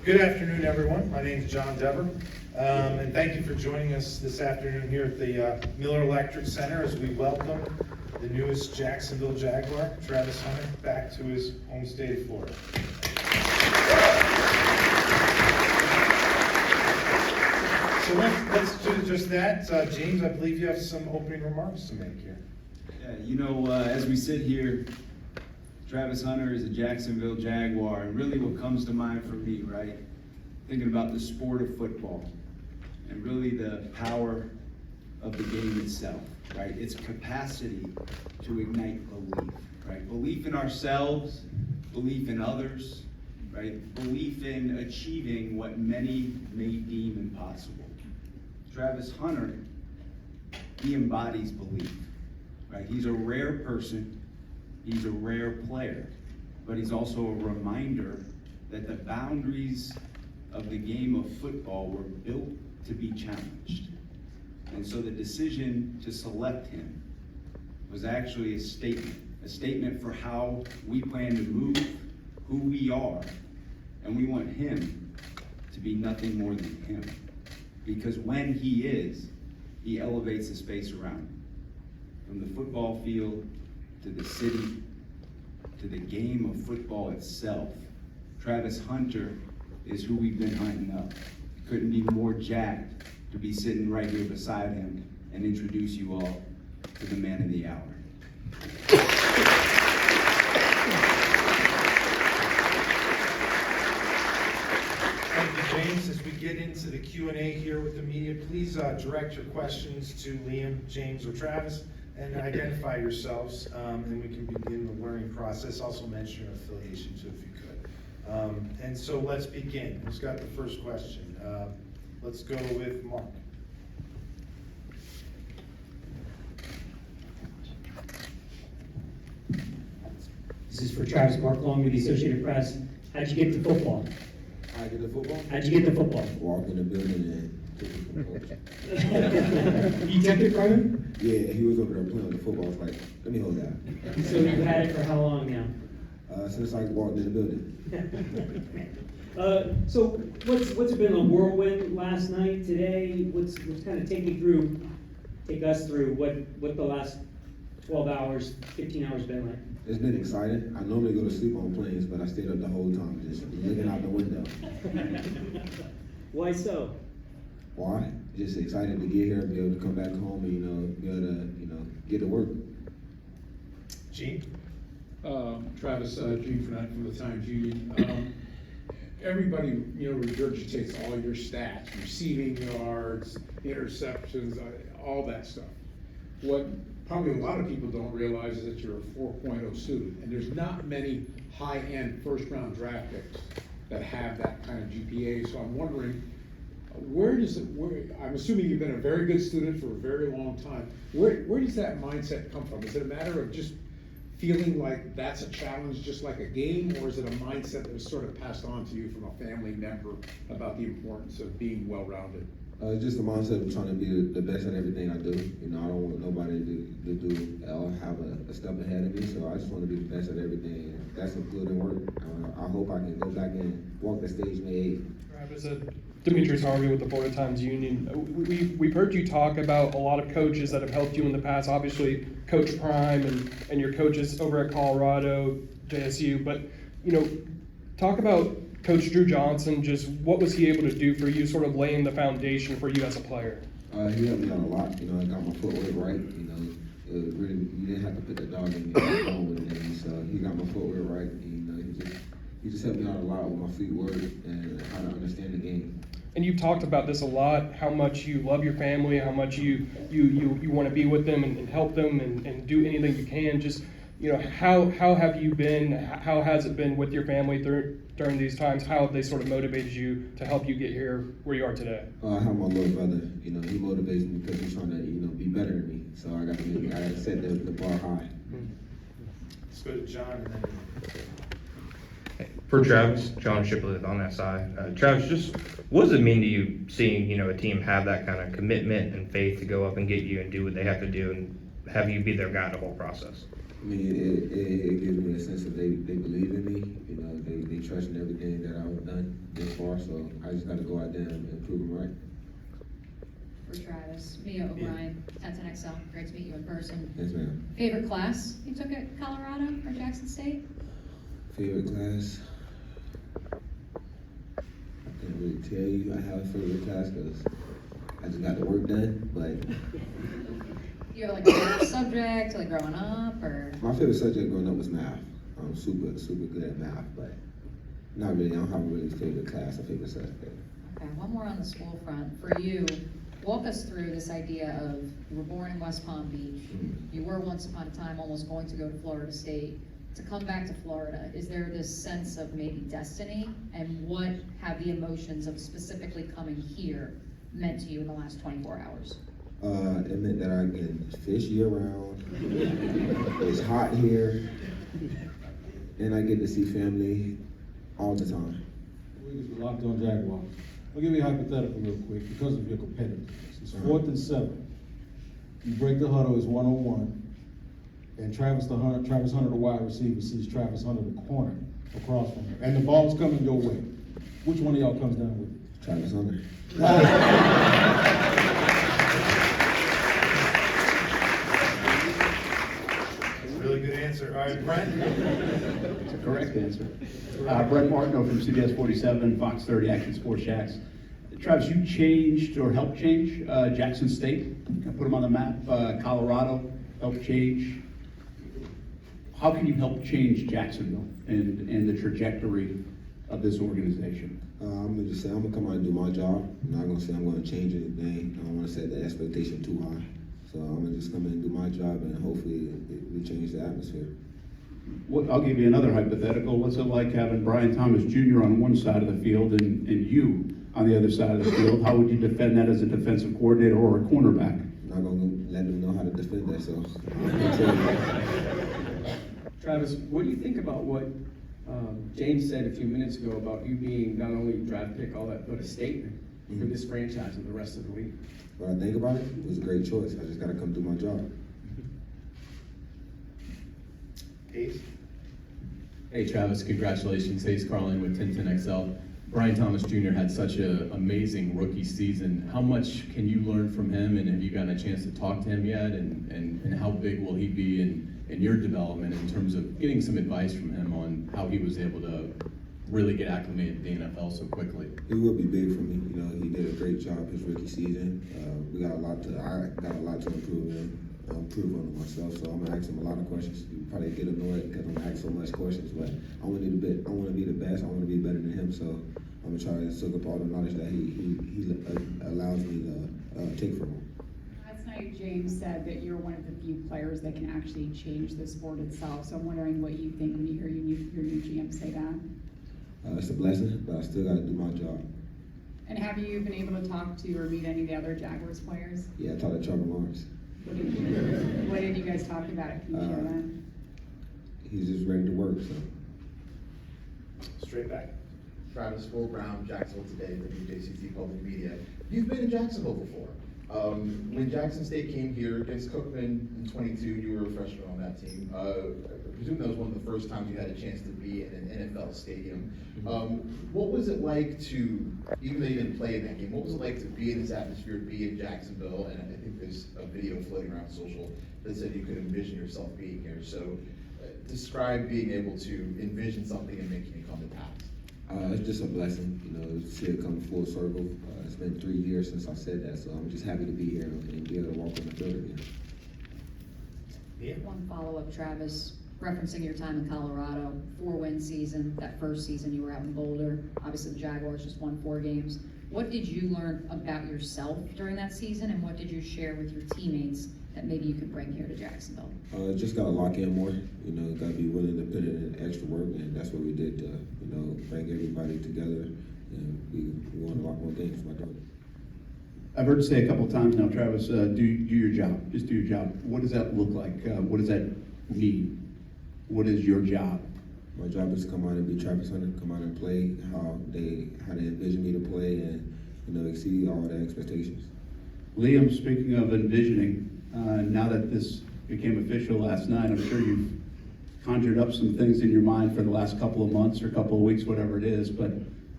Good afternoon, everyone. My name is John Dever, and thank you for joining us this afternoon here at the Miller Electric Center as we welcome the newest Jacksonville Jaguar, Travis Hunter, back to his home state of Florida. So let's do just that. James, I believe you have some opening remarks to make here. Yeah, as we sit here, Travis Hunter is a Jacksonville Jaguar, and really what comes to mind for me, right? Thinking about the sport of football and really the power of the game itself, right? Its capacity to ignite belief, right? Belief in ourselves, belief in others, right? Belief in achieving what many may deem impossible. Travis Hunter, he embodies belief, right? He's a rare person. He's a rare player, but he's also a reminder that the boundaries of the game of football were built to be challenged. And so the decision to select him was actually a statement for how we plan to move, who we are, and we want him to be nothing more than him. Because when he is, he elevates the space around him. From the football field to the city, to the game of football itself, Travis Hunter is who we've been hunting up. Couldn't be more jacked to be sitting right here beside him and introduce you all to the man of the hour. Thank you, James. As we get into the Q&A here with the media, please direct your questions to Liam, James, or Travis, and identify yourselves, and we can begin the learning process. Also mention your affiliation too, if you could. And so let's begin. Who's got the first question? Let's go with Mark. This is for Travis. Mark Long with the Associated Press. How'd you get to football? I get the football? How'd you get to football? Walk in the building and took it from the coach. You took it from him? Yeah, he was over there playing with the football. I was like, let me hold that. So you've had it for how long now? Since I walked in the building. So what's it been, a whirlwind last night, today? What's kind of take us through what the last 12 hours, 15 hours been like? It's been exciting. I normally go to sleep on planes, but I stayed up the whole time, just looking out the window. Why so? Why? Just excited to get here, be able to come back home, and be able to get to work. Gene? Travis, Gene Frenette from the Times Union. Everybody, regurgitates all your stats, receiving yards, interceptions, all that stuff. What probably a lot of people don't realize is that you're a 4.0 student, and there's not many high-end first-round draft picks that have that kind of GPA. So I'm wondering, I'm assuming you've been a very good student for a very long time. Where does that mindset come from? Is it a matter of just feeling like that's a challenge, just like a game, or is it a mindset that was sort of passed on to you from a family member about the importance of being well-rounded? It's just the mindset of trying to be the best at everything I do. I don't want nobody to have a step ahead of me, so I just want to be the best at everything. And that's including work. I hope I can go back and walk the stage May 8th. Travis, Demetrius Harvey with the Florida Times Union. We've heard you talk about a lot of coaches that have helped you in the past, obviously Coach Prime and your coaches over at Colorado, JSU, but talk about Coach Drew Johnson. Just what was he able to do for you, sort of laying the foundation for you as a player? He helped me out a lot. I got my footwork right. Really, you didn't have to put the dog in me with me. So he got my footwork right. He just helped me out a lot with my footwork and how to understand the game. And you've talked about this a lot, how much you love your family, how much you want to be with them and help them and do anything you can. Just how have you been? How has it been with your family during these times? How have they sort of motivated you to help you get here where you are today? I have my little brother. He motivates me because he's trying to be better than me. So I got to set the bar high. Let's go to John and then. For Travis, John Shipley on that side. Travis, just what does it mean to you seeing a team have that kind of commitment and faith to go up and get you and do what they have to do and have you be their guide the whole process? I mean, they believe in me. You know, they trust in everything that I've done this far. So I just got to go out there and prove them right. For Travis, Mia O'Brien, 1010XL, great to meet you in person. Yes, ma'am. Favorite class you took at Colorado or Jackson State? Favorite class? I can't really tell you I have a favorite class because I just got the work done. But You have like a favorite subject, like growing up, or? my favorite subject growing up was math. I'm super good at math, but not really. I don't have a really favorite class or favorite subject. Okay, one more on the school front. For you, walk us through this idea of you were born in West Palm Beach. You were once upon a time almost going to go to Florida State. To come back to Florida, is there this sense of maybe destiny? And what have the emotions of specifically coming here meant to you in the last 24 hours? It meant that I can fish year round. It's hot here, and I get to see family all the time. We're locked on Jaguars. I'll give you a hypothetical real quick because of your competitiveness. It's 4th and 7. You break the huddle, it's 1-on-1, and Travis Hunter, the wide receiver, sees Travis Hunter, the corner, across from him, and the ball's coming your way. Which one of y'all comes down with it? Travis Hunter. Really good answer. All right, Brent? It's a correct answer. Brett Martineau from CBS 47, Fox 30, Action Sports Shacks. Travis, you changed or helped change Jackson State, put them on the map. Colorado helped change. How can you help change Jacksonville and the trajectory of this organization? I'm gonna just say I'm gonna come out and do my job. I'm not gonna say I'm gonna change anything. I don't wanna set the expectation too high. So I'm gonna just come in and do my job, and hopefully we change the atmosphere. I'll give you another hypothetical. What's it like having Brian Thomas Jr. on one side of the field and you on the other side of the field? How would you defend that as a defensive coordinator or a cornerback? I'm not gonna let them know how to defend themselves. Travis, what do you think about what James said a few minutes ago about you being not only a draft pick, all that, but a statement for this franchise and the rest of the league? When I think about it, it was a great choice. I just gotta come do my job. Ace? Hey Travis, congratulations. Ace Carlin with 1010XL. Brian Thomas Jr. had such an amazing rookie season. How much can you learn from him, and have you gotten a chance to talk to him yet? And how big will he be in your development in terms of getting some advice from him on how he was able to really get acclimated to the NFL so quickly? He will be big for me. You know, he did a great job his rookie season. I got a lot to improve on myself. So I'm gonna ask him a lot of questions. You probably get annoyed because I'm asking so much questions, but I want to be the best. I want to be better than him. So I'm gonna try to soak up all the knowledge that he allows me to take from him. Last night, James said that you're one of the few players that can actually change the sport itself. So I'm wondering what you think when you hear your new GM say that. It's a blessing, but I still got to do my job. And have you been able to talk to or meet any of the other Jaguars players? Yeah, I talked to Trevor Lawrence. What did you guys talk about? Can you share that? He's just ready to work, so. Straight back. Travis Full Brown, Jacksonville Today, WJCT Public Media. You've been in Jacksonville before. When Jackson State came here against Cookman in 22, you were a freshman on that team. I presume that was one of the first times you had a chance to be in an NFL stadium. What was it like to, even though you didn't play in that game, what was it like to be in this atmosphere, be in Jacksonville? And I think there's a video floating around social that said you could envision yourself being here. So describe being able to envision something and making it come to pass. It's just a blessing, you know, to see it come full circle. It's been 3 years since I said that, so I'm just happy to be here and be able to walk on the field again. Yeah. One follow-up, Travis, referencing your time in Colorado, 4-win season, that first season you were out in Boulder. Obviously the Jaguars just won 4 games. What did you learn about yourself during that season, and what did you share with your teammates that maybe you could bring here to Jacksonville? Just gotta lock in more, you know, gotta be willing to put in extra work, and that's what we did to, you know, bring everybody together, and we won a lot more games by doing it. I've heard you say a couple of times now, Travis, do your job. Just do your job. What does that look like? What does that mean? What is your job? My job is to come out and be Travis Hunter, come out and play how they envision me to play, and, you know, exceed all their expectations. Liam, speaking of envisioning, now that this became official last night, I'm sure you've conjured up some things in your mind for the last couple of months or couple of weeks, whatever it is, but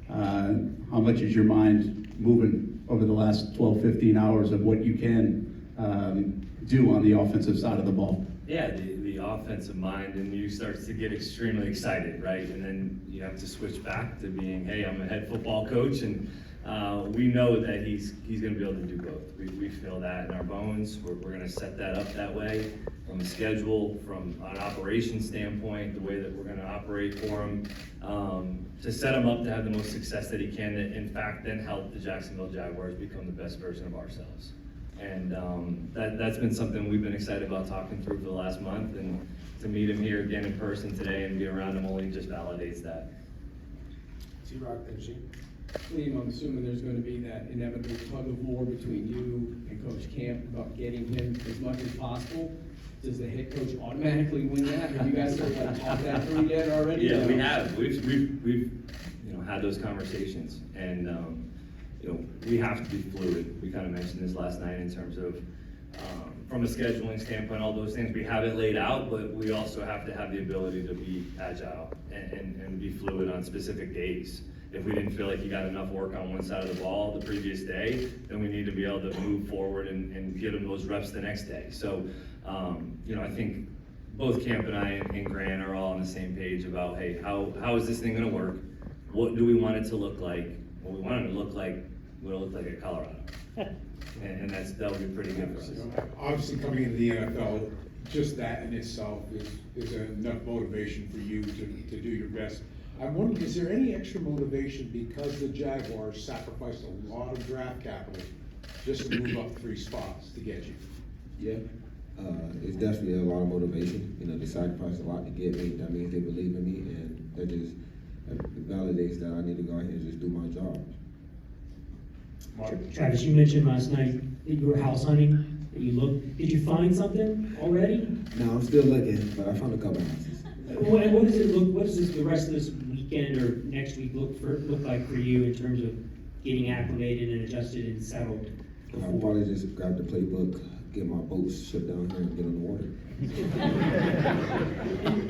how much is your mind moving over the last 12, 15 hours of what you can do on the offensive side of the ball? Yeah, the offensive mind, and you start to get extremely excited, right? And then you have to switch back to being, hey, I'm a head football coach, and we know that he's going to be able to do both. We feel that in our bones. We're going to set that up that way from a schedule, from an operations standpoint, the way that we're going to operate for him, to set him up to have the most success that he can, to, in fact, then help the Jacksonville Jaguars become the best version of ourselves. And that's been something we've been excited about talking through for the last month, and to meet him here again in person today and be around him only just validates that. T-Rock, then Gene. Liam, I'm assuming there's gonna be that inevitable tug of war between you and Coach Camp about getting him as much as possible. Does the head coach automatically win that? Have you guys sort of like talked that through yet already? Yeah, we have. We've had those conversations, and we have to be fluid. We kind of mentioned this last night in terms of from a scheduling standpoint, all those things we have it laid out, but we also have to have the ability to be agile and be fluid on specific days. If we didn't feel like you got enough work on one side of the ball the previous day, then we need to be able to move forward and get them those reps the next day. So, I think both Camp and I and Grant are all on the same page about, hey, how is this thing gonna work? What do we want it to look like? What we want it to look like, what it'll look like at Colorado. And that'll be pretty good for us. Obviously, coming into the NFL, just that in itself is enough motivation for you to do your best. I'm wondering, is there any extra motivation because the Jaguars sacrificed a lot of draft capital just to move up 3 spots to get you? Yeah, it's definitely a lot of motivation. They sacrificed a lot to get me. That means they believe in me, and that just validates that I need to go ahead and just do my job. Travis, you mentioned last night that you were house hunting, that you looked, did you find something already? No, I'm still looking, but I found a couple houses. What does the rest of this weekend or next week look like for you in terms of getting acclimated and adjusted and settled? I'll probably just grab the playbook, get my boats shipped down here and get on the water.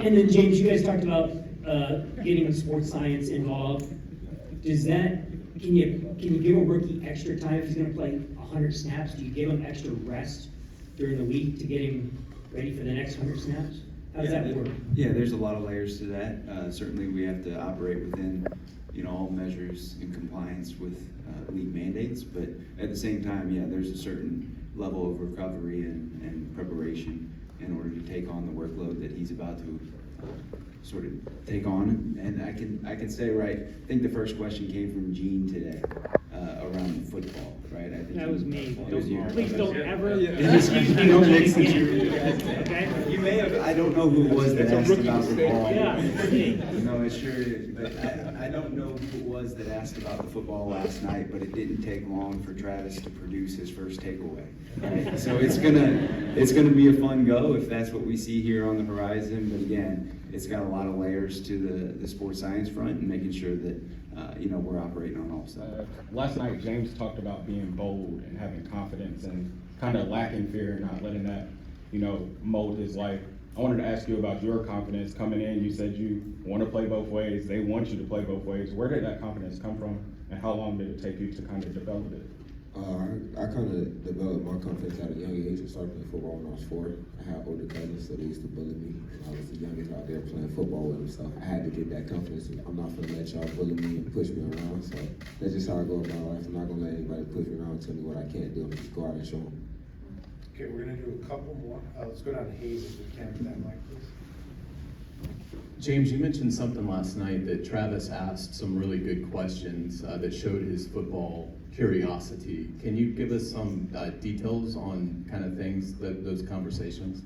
And then James, you guys talked about getting sports science involved. Can you give a rookie extra time if he's gonna play 100 snaps? Do you give him extra rest during the week to get him ready for the next 100 snaps? How does that work? Yeah, there's a lot of layers to that. Certainly, we have to operate within, all measures in compliance with league mandates. But at the same time, yeah, there's a certain level of recovery and preparation in order to take on the workload that he's about to sort of take on. And I can say, right, I think the first question came from Gene today around the football, right? I think That was me. It was you. Please don't ever Excuse me, don't mix the two. Okay? You may have, I don't know who it was that asked about the ball. Yeah, it's me. No, it's sure, but I don't know who it was that asked about the football last night, but it didn't take long for Travis to produce his first takeaway. Right? So it's gonna be a fun go if that's what we see here on the horizon. But again, it's got a lot of layers to the sports science front and making sure that we're operating on all sides. Last night, James talked about being bold and having confidence and kind of lacking fear and not letting that, mold his life. I wanted to ask you about your confidence coming in. You said you want to play both ways. They want you to play both ways. Where did that confidence come from, and how long did it take you to kind of develop it? I kind of developed my confidence at a young age. I started playing football when I was 4. I had older cousins, so they used to bully me. And I was the youngest out there playing football with them, so I had to get that confidence. I'm not going to let y'all bully me and push me around, so that's just how I go about my life. I'm not going to let anybody push me around and tell me what I can't do. I'm just go out and show them. Okay, we're gonna do a couple more. Let's go down to Hayes if we can with that mic, please. James, you mentioned something last night that Travis asked some really good questions that showed his football curiosity. Can you give us some details on kind of things, those conversations?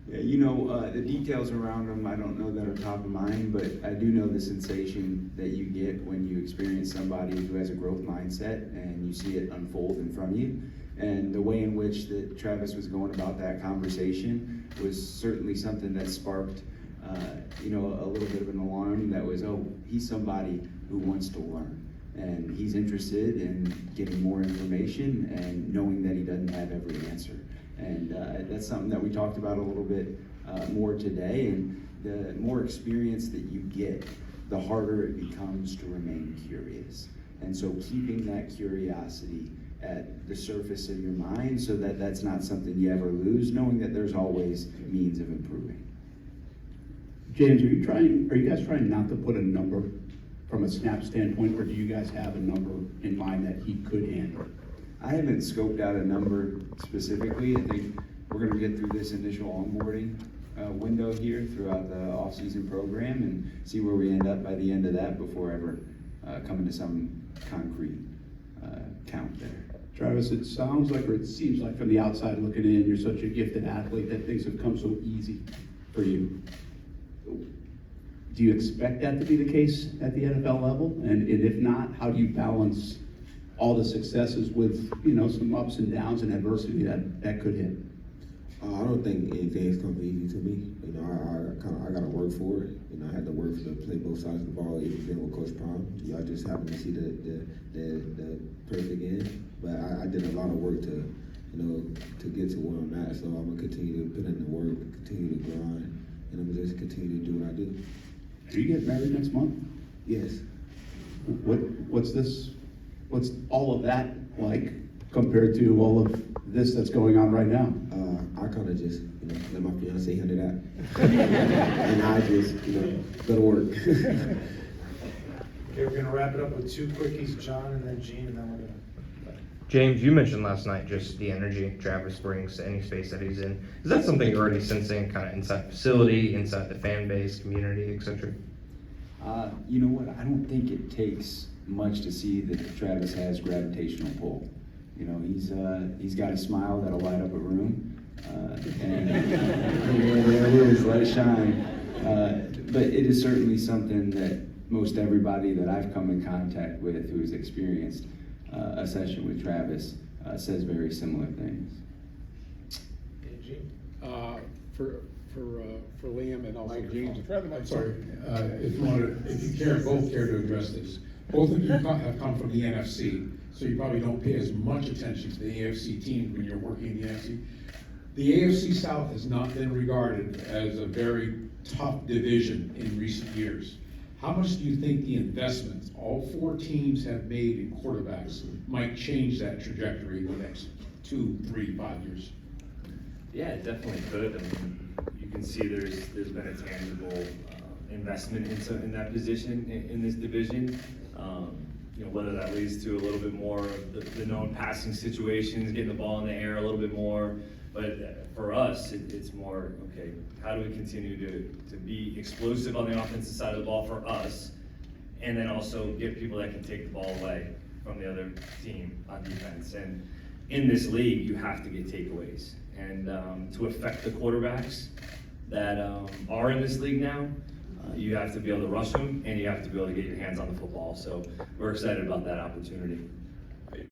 Yeah, the details around them, I don't know that are top of mind, but I do know the sensation that you get when you experience somebody who has a growth mindset and you see it unfold in front of you. And the way in which that Travis was going about that conversation was certainly something that sparked, a little bit of an alarm that was, he's somebody who wants to learn. And he's interested in getting more information and knowing that he doesn't have every answer. And that's something that we talked about a little bit more today. And the more experience that you get, the harder it becomes to remain curious. And so keeping that curiosity at the surface of your mind so that that's not something you ever lose, knowing that there's always means of improving. James, are you guys trying not to put a number from a snap standpoint, or do you guys have a number in mind that he could handle? I haven't scoped out a number specifically. I think we're gonna get through this initial onboarding window here throughout the off-season program and see where we end up by the end of that before ever coming to some concrete count there. Travis, it sounds like, or it seems like from the outside looking in, you're such a gifted athlete that things have come so easy for you. Do you expect that to be the case at the NFL level? And if not, how do you balance all the successes with, some ups and downs and adversity that could hit? I don't think anything's come easy to me. I gotta work for it. I had to work to play both sides of the ball, even being with Coach Prime. Y'all just happen to see the perfect end. But I did a lot of work to get to where I'm at. So I'm gonna continue to put in the work, continue to grind, and I'm gonna just continue to do what I do. Do you get married next month? Yes. What's all of that like compared to all of this that's going on right now? I kind of just, let my fiance handle that. And I just, go to work. Okay, we're gonna wrap it up with two quickies, John and then Gene, and then we're gonna. James, you mentioned last night just the energy Travis brings to any space that he's in. Is that something you're already sensing kind of inside the facility, inside the fan base, community, etc.? You know what? I don't think it takes much to see that Travis has gravitational pull. He's got a smile that'll light up a room, and there it is, let it shine. But it is certainly something that most everybody that I've come in contact with who has experienced a session with Travis says very similar things. For Liam and also James, I'm sorry, if you both care to address this. Both of you have come from the NFC, so you probably don't pay as much attention to the AFC team when you're working in the NFC. The AFC South has not been regarded as a very tough division in recent years. How much do you think the investments all four teams have made in quarterbacks might change that trajectory in the next 2, 3, 5 years? Yeah, it definitely could. I mean, you can see there's been a tangible investment in that position in this division. Whether that leads to a little bit more of the known passing situations, getting the ball in the air a little bit more. But for us, it's more, okay, how do we continue to be explosive on the offensive side of the ball for us, and then also get people that can take the ball away from the other team on defense. And in this league, you have to get takeaways. And to affect the quarterbacks that are in this league now, you have to be able to rush them, and you have to be able to get your hands on the football. So we're excited about that opportunity.